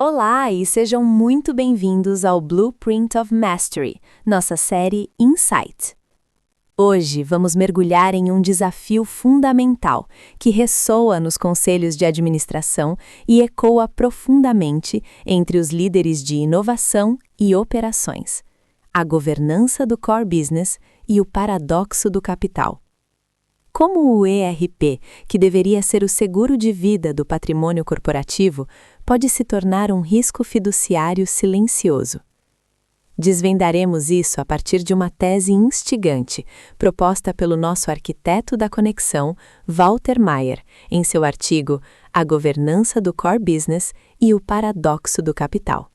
Olá e sejam muito bem-vindos ao Blueprint of Mastery, nossa série Insight. Hoje vamos mergulhar em um desafio fundamental que ressoa nos conselhos de administração e ecoa profundamente entre os líderes de inovação e operações: a governança do core business e o paradoxo do capital. Como o ERP, que deveria ser o seguro de vida do patrimônio corporativo, pode se tornar um risco fiduciário silencioso? Desvendaremos isso a partir de uma tese instigante, proposta pelo nosso arquiteto da conexão, Walter Maier, em seu artigo A Governança do Core Business e o Paradoxo do Capital.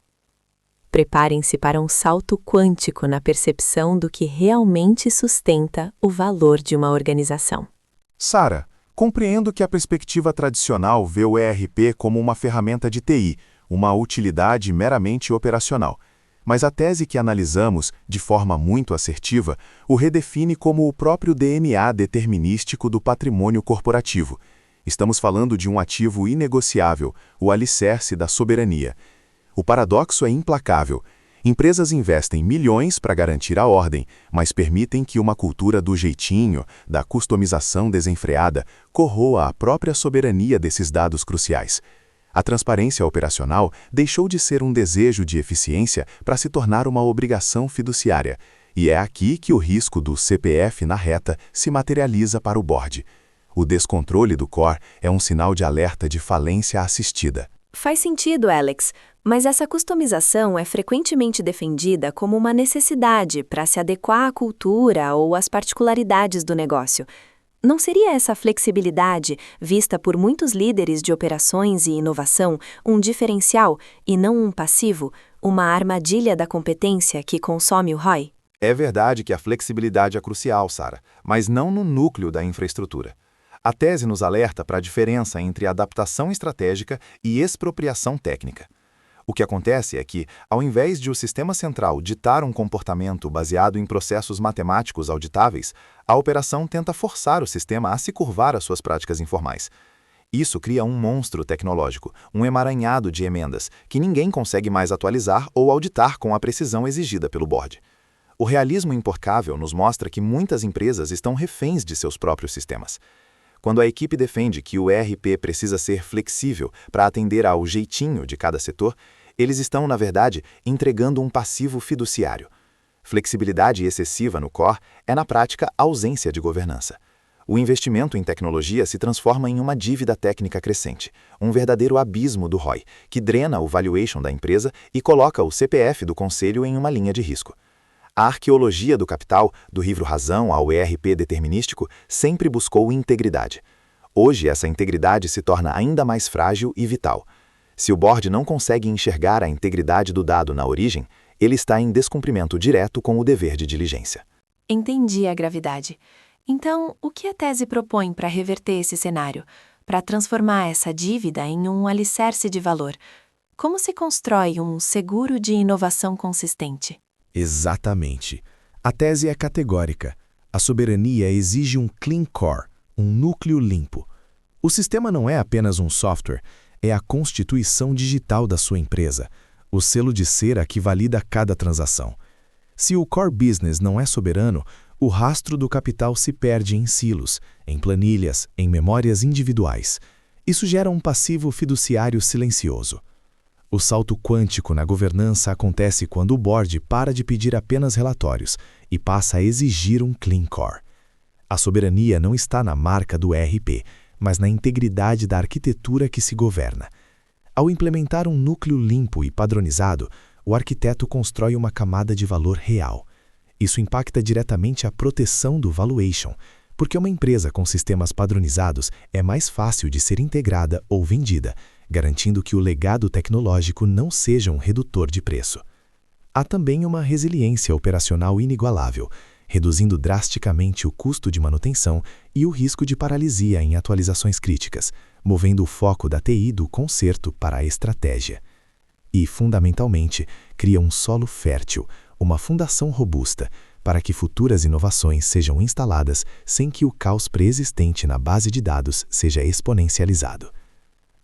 Preparem-se para um salto quântico na percepção do que realmente sustenta o valor de uma organização. Sara, compreendo que a perspectiva tradicional vê o ERP como uma ferramenta de TI, uma utilidade meramente operacional. Mas a tese que analisamos, de forma muito assertiva, o redefine como o próprio DNA determinístico do patrimônio corporativo. Estamos falando de um ativo inegociável, o alicerce da soberania. O paradoxo é implacável. Empresas investem milhões para garantir a ordem, mas permitem que uma cultura do jeitinho, da customização desenfreada, corroa a própria soberania desses dados cruciais. A transparência operacional deixou de ser um desejo de eficiência para se tornar uma obrigação fiduciária, e é aqui que o risco do CPF na reta se materializa para o board. O descontrole do core é um sinal de alerta de falência assistida. Faz sentido, Alex, mas essa customização é frequentemente defendida como uma necessidade para se adequar à cultura ou às particularidades do negócio. Não seria essa flexibilidade, vista por muitos líderes de operações e inovação, um diferencial e não um passivo, uma armadilha da competência que consome o ROI? É verdade que a flexibilidade é crucial, Sara, mas não no núcleo da infraestrutura. A tese nos alerta para a diferença entre adaptação estratégica e expropriação técnica. O que acontece é que, ao invés de o sistema central ditar um comportamento baseado em processos matemáticos auditáveis, a operação tenta forçar o sistema a se curvar às suas práticas informais. Isso cria um monstro tecnológico, um emaranhado de emendas, que ninguém consegue mais atualizar ou auditar com a precisão exigida pelo board. O realismo implacável nos mostra que muitas empresas estão reféns de seus próprios sistemas. Quando a equipe defende que o ERP precisa ser flexível para atender ao jeitinho de cada setor, eles estão, na verdade, entregando um passivo fiduciário. Flexibilidade excessiva no core é, na prática, ausência de governança. O investimento em tecnologia se transforma em uma dívida técnica crescente, um verdadeiro abismo do ROI, que drena o valuation da empresa e coloca o CPF do conselho em uma linha de risco. A arqueologia do capital, do livro Razão ao ERP determinístico, sempre buscou integridade. Hoje, essa integridade se torna ainda mais frágil e vital. Se o board não consegue enxergar a integridade do dado na origem, ele está em descumprimento direto com o dever de diligência. Entendi a gravidade. Então, o que a tese propõe para reverter esse cenário? Para transformar essa dívida em um alicerce de valor? Como se constrói um seguro de inovação consistente? Exatamente. A tese é categórica. A soberania exige um clean core, um núcleo limpo. O sistema não é apenas um software, é a constituição digital da sua empresa, o selo de cera que valida cada transação. Se o core business não é soberano, o rastro do capital se perde em silos, em planilhas, em memórias individuais. Isso gera um passivo fiduciário silencioso. O salto quântico na governança acontece quando o board para de pedir apenas relatórios e passa a exigir um clean core. A soberania não está na marca do ERP, mas na integridade da arquitetura que se governa. Ao implementar um núcleo limpo e padronizado, o arquiteto constrói uma camada de valor real. Isso impacta diretamente a proteção do valuation, porque uma empresa com sistemas padronizados é mais fácil de ser integrada ou vendida, garantindo que o legado tecnológico não seja um redutor de preço. Há também uma resiliência operacional inigualável, reduzindo drasticamente o custo de manutenção e o risco de paralisia em atualizações críticas, movendo o foco da TI do conserto para a estratégia. E, fundamentalmente, cria um solo fértil, uma fundação robusta, para que futuras inovações sejam instaladas sem que o caos pré-existente na base de dados seja exponencializado.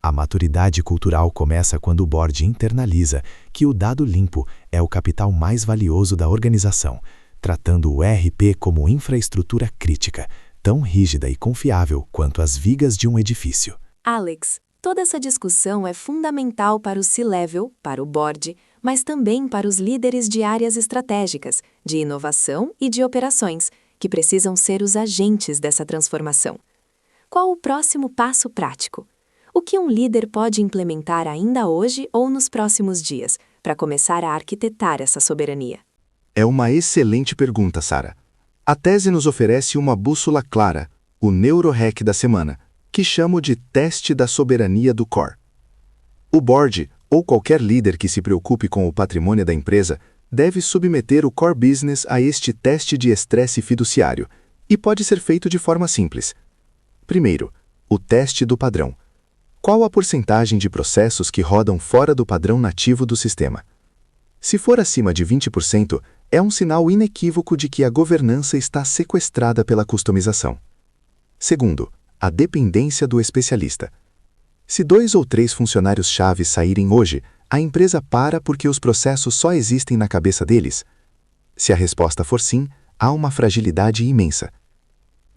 A maturidade cultural começa quando o board internaliza que o dado limpo é o capital mais valioso da organização, tratando o ERP como infraestrutura crítica, tão rígida e confiável quanto as vigas de um edifício. Alex, toda essa discussão é fundamental para o C-Level, para o board, mas também para os líderes de áreas estratégicas, de inovação e de operações, que precisam ser os agentes dessa transformação. Qual o próximo passo prático? O que um líder pode implementar ainda hoje ou nos próximos dias, para começar a arquitetar essa soberania? É uma excelente pergunta, Sara. A tese nos oferece uma bússola clara, o neurohack da semana, que chamo de teste da soberania do core. O board, ou qualquer líder que se preocupe com o patrimônio da empresa, deve submeter o core business a este teste de estresse fiduciário, e pode ser feito de forma simples. Primeiro, o teste do padrão. Qual a porcentagem de processos que rodam fora do padrão nativo do sistema? Se for acima de 20%, é um sinal inequívoco de que a governança está sequestrada pela customização. Segundo, a dependência do especialista. Se 2 ou 3 funcionários-chave saírem hoje, a empresa para porque os processos só existem na cabeça deles? Se a resposta for sim, há uma fragilidade imensa.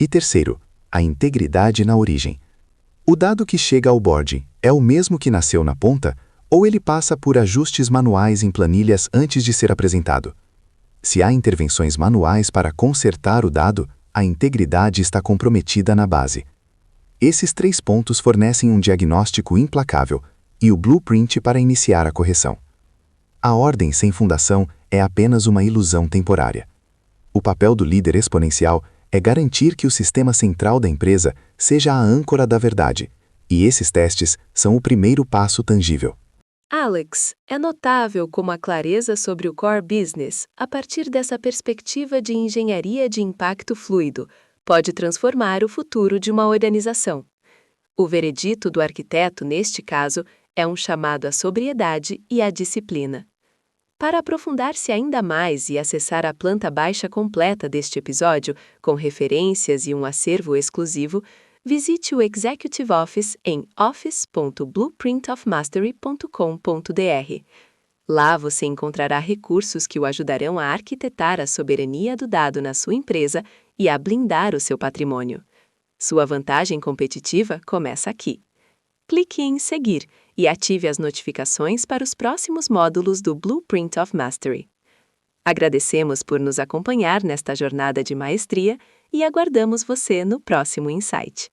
E terceiro, a integridade na origem. O dado que chega ao board é o mesmo que nasceu na ponta, ou ele passa por ajustes manuais em planilhas antes de ser apresentado? Se há intervenções manuais para consertar o dado, a integridade está comprometida na base. Esses 3 pontos fornecem um diagnóstico implacável e o blueprint para iniciar a correção. A ordem sem fundação é apenas uma ilusão temporária. O papel do líder exponencial é garantir que o sistema central da empresa seja a âncora da verdade, e esses testes são o primeiro passo tangível. Alex, é notável como a clareza sobre o core business, a partir dessa perspectiva de engenharia de impacto fluido, pode transformar o futuro de uma organização. O veredito do arquiteto, neste caso, é um chamado à sobriedade e à disciplina. Para aprofundar-se ainda mais e acessar a planta baixa completa deste episódio, com referências e um acervo exclusivo, visite o Executive Office em office.blueprintofmastery.com.br. Lá você encontrará recursos que o ajudarão a arquitetar a soberania do dado na sua empresa e a blindar o seu patrimônio. Sua vantagem competitiva começa aqui. Clique em seguir e ative as notificações para os próximos módulos do Blueprint of Mastery. Agradecemos por nos acompanhar nesta jornada de maestria e aguardamos você no próximo Insight.